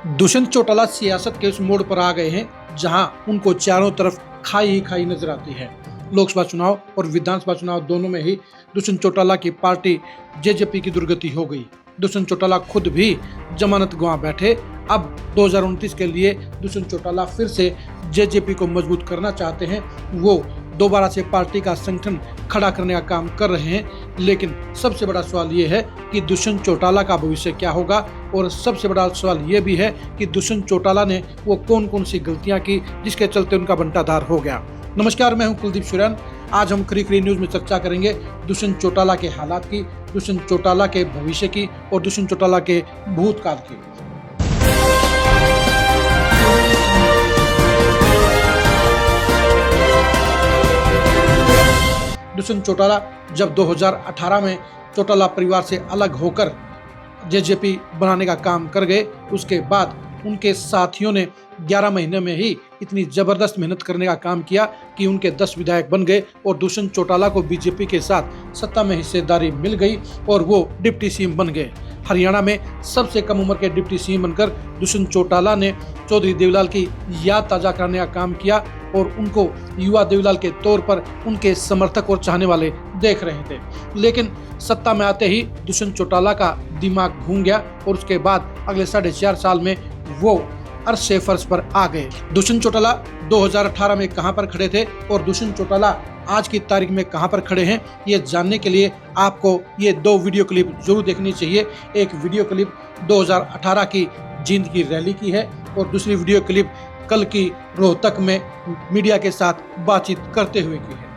दुष्यंत चौटाला सियासत के उस मोड़ पर आ गए हैं जहां उनको चारों तरफ खाई ही खाई नजर आती है। लोकसभा चुनाव और विधानसभा चुनाव दोनों में ही दुष्यंत चौटाला की पार्टी जेजेपी की दुर्गति हो गई। दुष्यंत चौटाला खुद भी जमानत गंवा बैठे। अब 2029 के लिए दुष्यंत चौटाला फिर से जेजेपी को मजबूत करना चाहते हैं। वो दोबारा से पार्टी का संगठन खड़ा करने का काम कर रहे हैं। लेकिन सबसे बड़ा सवाल ये है कि दुष्यंत चौटाला का भविष्य क्या होगा, और सबसे बड़ा सवाल ये भी है कि दुष्यंत चौटाला ने वो कौन कौन सी गलतियां की जिसके चलते उनका बंटाधार हो गया। नमस्कार, मैं हूं कुलदीप सुरैन। आज हम खरी न्यूज में चर्चा करेंगे दुष्यंत चौटाला के हालात की, दुष्यंत चौटाला के भविष्य की और दुष्यंत चौटाला के भूतकाल की। दुष्यंत चौटाला जब 2018 में चौटाला परिवार से अलग होकर जेजेपी बनाने का काम कर गए, उसके बाद उनके साथियों ने 11 महीने में ही इतनी जबरदस्त मेहनत करने का काम किया कि उनके 10 विधायक बन गए और दुष्यंत चौटाला को बीजेपी के साथ सत्ता में हिस्सेदारी मिल गई और वो डिप्टी सीएम बन गए। हरियाणा में सबसे कम उम्र के डिप्टी सीएम बनकर दुष्यंत चौटाला ने चौधरी देवीलाल की याद ताज़ा करने का काम किया और उनको युवा देवीलाल के तौर पर उनके समर्थक और चाहने वाले देख रहे थे। लेकिन सत्ता में आते ही दुष्यंत चौटाला का दिमाग घूम गया और उसके बाद अगले 4.5 साल में वो अर्श फर्श पर आ गए। दुष्यंत चौटाला 2018 में कहां पर खड़े थे और दुष्यंत चौटाला आज की तारीख में कहां पर खड़े हैं, ये जानने के लिए आपको ये 2 वीडियो क्लिप जरूर देखनी चाहिए। एक वीडियो क्लिप 2018 की जींद की रैली की है और दूसरी वीडियो क्लिप कल की रोहतक में मीडिया के साथ बातचीत करते हुए की है।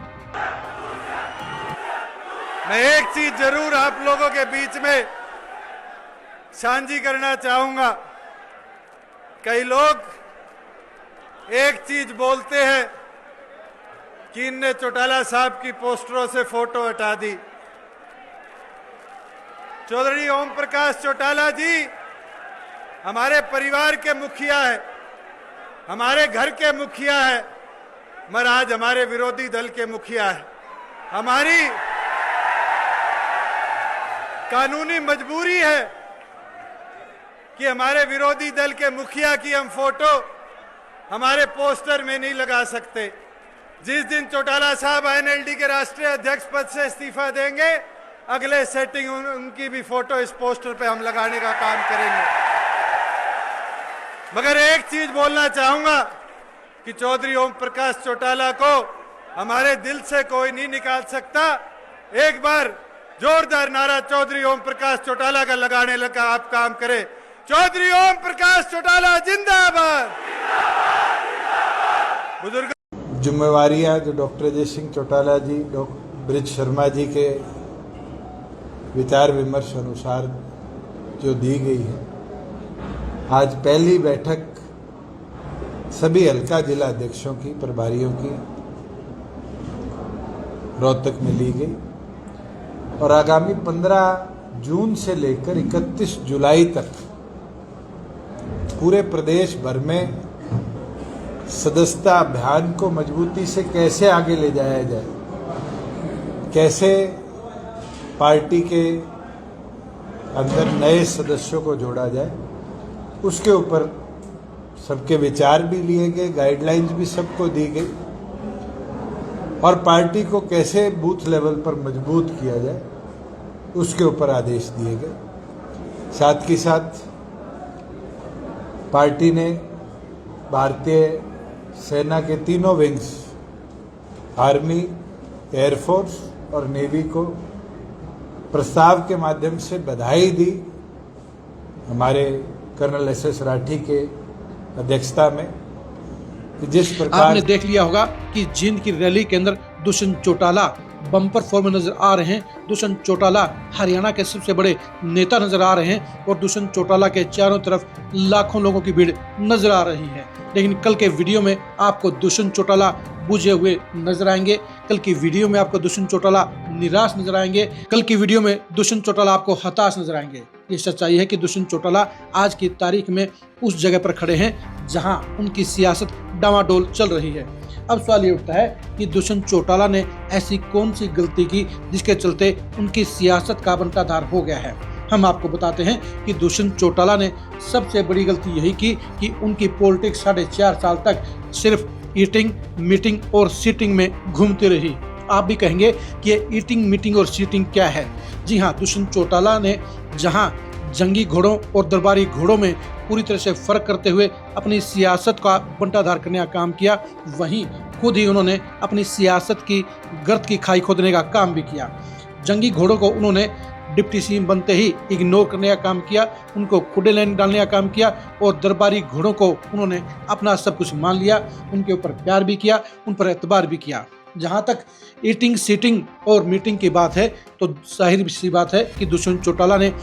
मैं एक चीज जरूर आप लोगों के बीच में साझी करना चाहूंगा। कई लोग एक चीज बोलते हैं कि इनने चौटाला साहब की पोस्टरों से फोटो हटा दी। चौधरी ओम प्रकाश चौटाला जी हमारे परिवार के मुखिया है, हमारे घर के मुखिया है, मगर आज हमारे विरोधी दल के मुखिया है। हमारी कानूनी मजबूरी है कि हमारे विरोधी दल के मुखिया की हम फोटो हमारे पोस्टर में नहीं लगा सकते। जिस दिन चौटाला साहब एनएलडी के राष्ट्रीय अध्यक्ष पद से इस्तीफा देंगे, अगले सेटिंग उनकी भी फोटो इस पोस्टर पे हम लगाने का काम करेंगे। मगर एक चीज बोलना चाहूंगा कि चौधरी ओम प्रकाश चौटाला को हमारे दिल से कोई नहीं निकाल सकता। एक बार जोरदार नारा चौधरी ओम प्रकाश चौटाला का लगाने लगा आप काम करें। चौधरी ओम प्रकाश चौटाला जिंदाबाद। बुजुर्ग जिम्मेवारियां जो डॉक्टर अजय सिंह चौटाला जी, ब्रिज शर्मा जी के विचार विमर्श अनुसार जो दी गई है, आज पहली बैठक सभी हल्का जिला अध्यक्षों की, प्रभारियों की रोहतक में ली गई और आगामी 15 जून से लेकर 31 जुलाई तक पूरे प्रदेश भर में सदस्यता अभियान को मजबूती से कैसे आगे ले जाया जाए, कैसे पार्टी के अंदर नए सदस्यों को जोड़ा जाए, उसके ऊपर सबके विचार भी लिए गए, गाइडलाइंस भी सबको दी गई और पार्टी को कैसे बूथ लेवल पर मजबूत किया जाए उसके ऊपर आदेश दिए गए। साथ ही साथ पार्टी ने भारतीय सेना के तीनों विंग्स, आर्मी, एयरफोर्स और नेवी को प्रस्ताव के माध्यम से बधाई दी। हमारे कर्नल एस राठी के अध्यक्षता में जिस प्रकार आपने देख लिया होगा कि जींद की रैली के अंदर दुष्यंत चौटाला बम्पर फॉर्म में नजर आ रहे हैं। दुष्यंत चौटाला हरियाणा के सबसे बड़े नेता नजर आ रहे हैं और दुष्यंत चौटाला के चारों तरफ लाखों लोगों की भीड़ नजर आ रही है। लेकिन कल के वीडियो में आपको दुष्यंत चौटाला बुझे हुए नजर आएंगे। कल की वीडियो में आपको दुष्यंत चौटाला निराश नजर आएंगे। कल की वीडियो में दुष्यंत चौटाला आपको हताश नजर आएंगे। ये सच्चाई है कि दुष्यंत चौटाला आज की तारीख में उस जगह पर खड़े हैं जहां उनकी सियासत डामाडोल चल रही है। अब सवाल ये उठता है कि दुष्यंत चौटाला ने ऐसी कौन सी गलती की जिसके चलते उनकी सियासत का बंटाधार हो गया है। हम आपको बताते हैं कि दुष्यंत चौटाला ने सबसे बड़ी गलती यही की कि उनकी पॉलिटिक्स 4.5 साल तक सिर्फ ईटिंग, मीटिंग और सीटिंग में घूमती रही। आप भी कहेंगे कि ये ईटिंग, मीटिंग और सीटिंग क्या है? जी हाँ, दुष्यंत चौटाला ने जहाँ जंगी घोड़ों और दरबारी घोड़ों में पूरी तरह से फर्क करते हुए अपनी सियासत का बंटाधार करने का काम किया, वहीं खुद ही उन्होंने अपनी सियासत की गर्त की खाई खोदने का काम भी किया। जंगी घोड़ों को उन्होंने डिप्टी सीएम बनते ही इग्नोर करने का काम किया, उनको खुडे लाइन डालने का काम किया और दरबारी घोड़ों को उन्होंने अपना सब कुछ मान लिया, उनके ऊपर प्यार भी किया, उन पर एतबार भी किया। जहाँ तक ईटिंग, सीटिंग और मीटिंग की बात है तो जाहिर सी बात है कि दुष्यंत चौटाला ने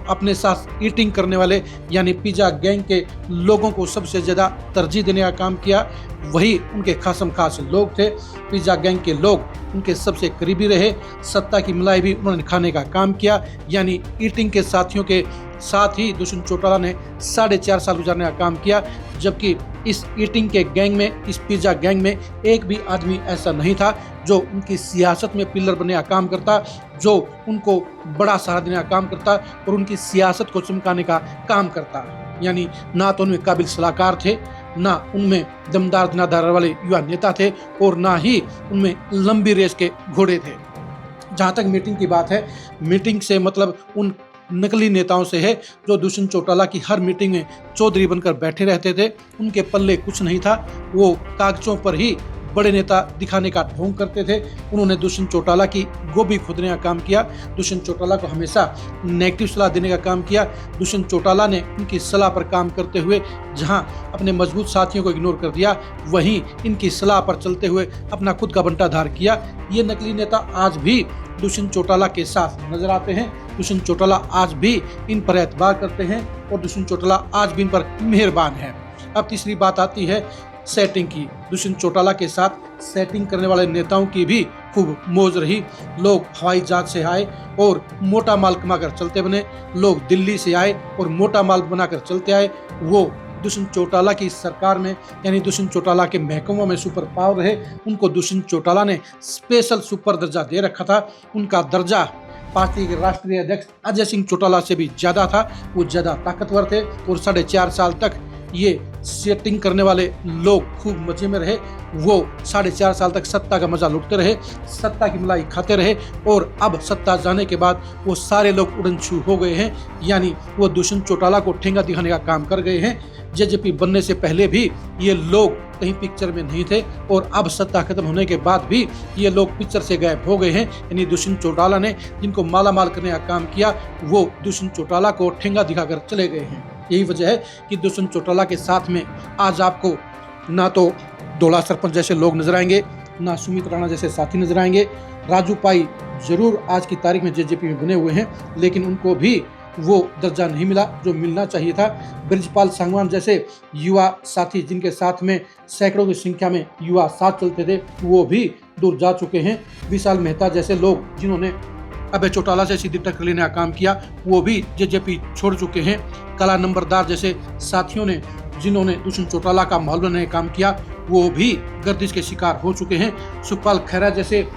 अपने साथ ईटिंग करने वाले यानी पिज्जा गैंग के लोगों को सबसे ज़्यादा तरजीह देने का काम किया। वही उनके खासम खास लोग थे। पिज्जा गैंग के लोग उनके सबसे करीबी रहे। सत्ता की मलाई भी उन्होंने खाने का काम किया, यानी ईटिंग के साथियों के साथ ही दुष्यंत चौटाला ने 4.5 साल गुजारने का काम किया। जबकि इस ईटिंग के गैंग में, इस पिज्जा गैंग में एक भी आदमी ऐसा नहीं था जो उनकी सियासत में पिलर बनने का काम करता, जो उनको बड़ा सहारा देने का काम करता और उनकी सियासत को चमकाने का काम करता। यानी ना तो उनमें काबिल सलाहकार थे, ना उनमें दमदार दिनाधार वाले युवा नेता थे और ना ही उनमें लंबी रेस के घोड़े थे। जहाँ तक मीटिंग की बात है, मीटिंग से मतलब उन नकली नेताओं से है जो दुष्यंत चौटाला की हर मीटिंग में चौधरी बनकर बैठे रहते थे। उनके पल्ले कुछ नहीं था, वो कागजों पर ही बड़े नेता दिखाने का ढोंग करते थे। उन्होंने दुष्यंत चौटाला की गोभी खोदने का काम किया, दुष्यंत चौटाला को हमेशा नेगेटिव सलाह देने का काम किया। दुष्यंत चौटाला ने उनकी सलाह पर काम करते हुए जहां अपने मजबूत साथियों को इग्नोर कर दिया, वहीं इनकी सलाह पर चलते हुए अपना खुद का बंटाधार किया। ये नकली नेता आज भी दुष्यंत चौटाला के साथ नजर आते हैं। दुष्यंत चौटाला आज भी इन पर एतबार करते हैं और दुष्यंत चौटाला आज भी इन पर मेहरबान है। अब तीसरी बात आती है सेटिंग की। दुष्यंत चौटाला के साथ सेटिंग करने वाले नेताओं की भी खूब मौज रही। लोग हवाई जहाज से आए और मोटा माल कमाकर चलते बने, लोग दिल्ली से आए और मोटा माल बनाकर चलते आए। वो दुष्यंत चौटाला की सरकार में यानी दुष्यंत चौटाला के महकमों में सुपर पावर रहे। उनको दुष्यंत चौटाला ने स्पेशल सुपर दर्जा दे रखा था। उनका दर्जा पार्टी के राष्ट्रीय अध्यक्ष अजय सिंह चौटाला से भी ज्यादा था। वो ज्यादा ताकतवर थे और 4.5 साल तक ये सेटिंग करने वाले लोग खूब मजे में रहे। वो 4.5 साल तक सत्ता का मजा लुटते रहे, सत्ता की मलाई खाते रहे और अब सत्ता जाने के बाद वो सारे लोग उड़नछू हो गए हैं, यानी वो दुष्यंत चौटाला को ठेंगा दिखाने का काम कर गए हैं। जेजेपी बनने से पहले भी ये लोग कहीं पिक्चर में नहीं थे और अब सत्ता खत्म होने के बाद भी ये लोग पिक्चर से गायब हो गए हैं। यानी दुष्यंत चौटाला ने जिनको माला माल करने का काम किया, वो दुष्यंत चौटाला को ठेंगा दिखाकर चले गए हैं। यही वजह है कि दुष्यंत चौटाला के साथ में आज आपको ना तो डोला सरपंच जैसे लोग नजर आएंगे, ना सुमित राणा जैसे साथी नजर आएंगे। राजू पाई जरूर आज की तारीख में जेजेपी में बने हुए हैं, लेकिन उनको भी वो दर्जा नहीं मिला जो मिलना चाहिए था। ब्रिजपाल सांगवान जैसे युवा साथी जिनके साथ में सैकड़ों की संख्या में युवा साथ चलते थे, वो भी दूर जा चुके हैं। विशाल मेहता जैसे लोग जिन्होंने अभय चौटाला से सीधी टक्कर लेने का काम किया, वो भी जेजेपी छोड़ चुके हैं। कला नंबरदार जैसे साथियों ने जिन्होंने दुष्यंत चौटाला का माहौल बनाने का काम किया, वो भी गर्दिश के शिकार हो चुके हैं। सुखपाल खैरा जैसे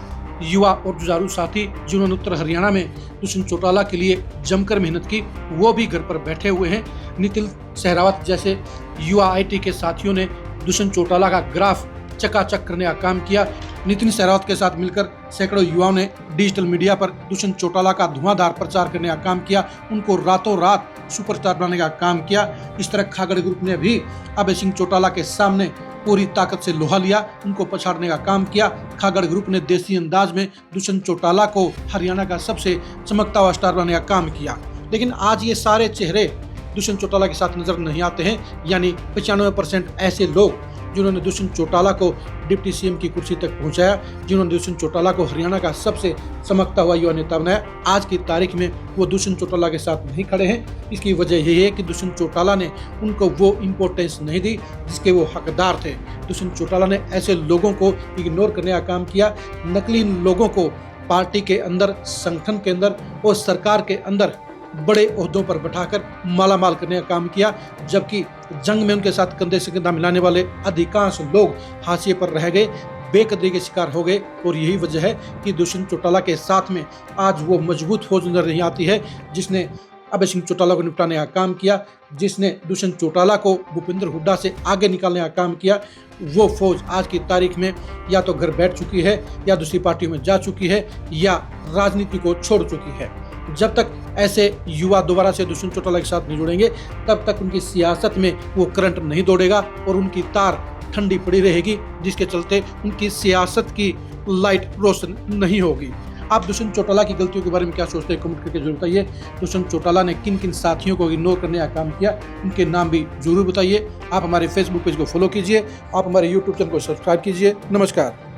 युवा और जुझारू साथी जिन्होंने उत्तर हरियाणा में दुष्यंत चौटाला के लिए जमकर मेहनत की, वो भी घर पर बैठे हुए हैं। नितिन सहरावत जैसे युवा आईटी के साथियों ने दुष्यंत चौटाला का ग्राफ चकाचक करने का काम किया। नितिन सहरावत के साथ मिलकर सैकड़ों युवाओं ने डिजिटल मीडिया पर दुष्यंत चौटाला का धुआंधार प्रचार करने का काम किया, उनको रातों रात सुपरस्टार बनाने का काम किया। इस तरह खागड़ ग्रुप ने भी अभय सिंह चौटाला के सामने पूरी ताकत से लोहा लिया, उनको पछाड़ने का काम किया। खागड़ ग्रुप ने देसी अंदाज में दुष्यंत चौटाला को हरियाणा का सबसे चमकता हुआ स्टार बनाने का काम किया। लेकिन आज ये सारे चेहरे दुष्यंत चौटाला के साथ नजर नहीं आते हैं। यानी 95% ऐसे लोग जिन्होंने दुष्यंत चौटाला को डिप्टी सीएम की कुर्सी तक पहुंचाया, जिन्होंने दुष्यंत चौटाला को हरियाणा का सबसे चमकता हुआ युवा नेता बनाया, आज की तारीख में वो दुष्यंत चौटाला के साथ नहीं खड़े हैं। इसकी वजह यही है कि दुष्यंत चौटाला ने उनको वो इम्पोर्टेंस नहीं दी जिसके वो हकदार थे। दुष्यंत चौटाला ने ऐसे लोगों को इग्नोर करने का काम किया, नकली लोगों को पार्टी के अंदर, संगठन के अंदर और सरकार के अंदर बड़े ओहदों पर बैठाकर माला माल करने का काम किया। जबकि जंग में उनके साथ कंधे से कंधा मिलाने वाले अधिकांश लोग हाशिए पर रह गए, बेकदरी के शिकार हो गए। और यही वजह है कि दुष्यंत चौटाला के साथ में आज वो मजबूत फौज नजर नहीं आती है जिसने अभय सिंह चौटाला को निपटाने का काम किया, जिसने दुष्यंत चौटाला को भूपेंद्र हुड्डा से आगे निकालने का काम किया, वो फौज आज की तारीख में या तो घर बैठ चुकी है, या दूसरी पार्टियों में जा चुकी है, या राजनीति को छोड़ चुकी है। जब तक ऐसे युवा दोबारा से दुष्यंत चौटाला के साथ नहीं जुड़ेंगे, तब तक उनकी सियासत में वो करंट नहीं दौड़ेगा और उनकी तार ठंडी पड़ी रहेगी, जिसके चलते उनकी सियासत की लाइट रोशन नहीं होगी। आप दुष्यंत चौटाला की गलतियों के बारे में क्या सोचते हैं, कमेंट करके जरूर बताइए। दुष्यंत चौटाला ने किन किन साथियों को इग्नोर करने का काम किया, उनके नाम भी जरूर बताइए। आप हमारे फेसबुक पेज को फॉलो कीजिए, आप हमारे यूट्यूब चैनल को सब्सक्राइब कीजिए। नमस्कार।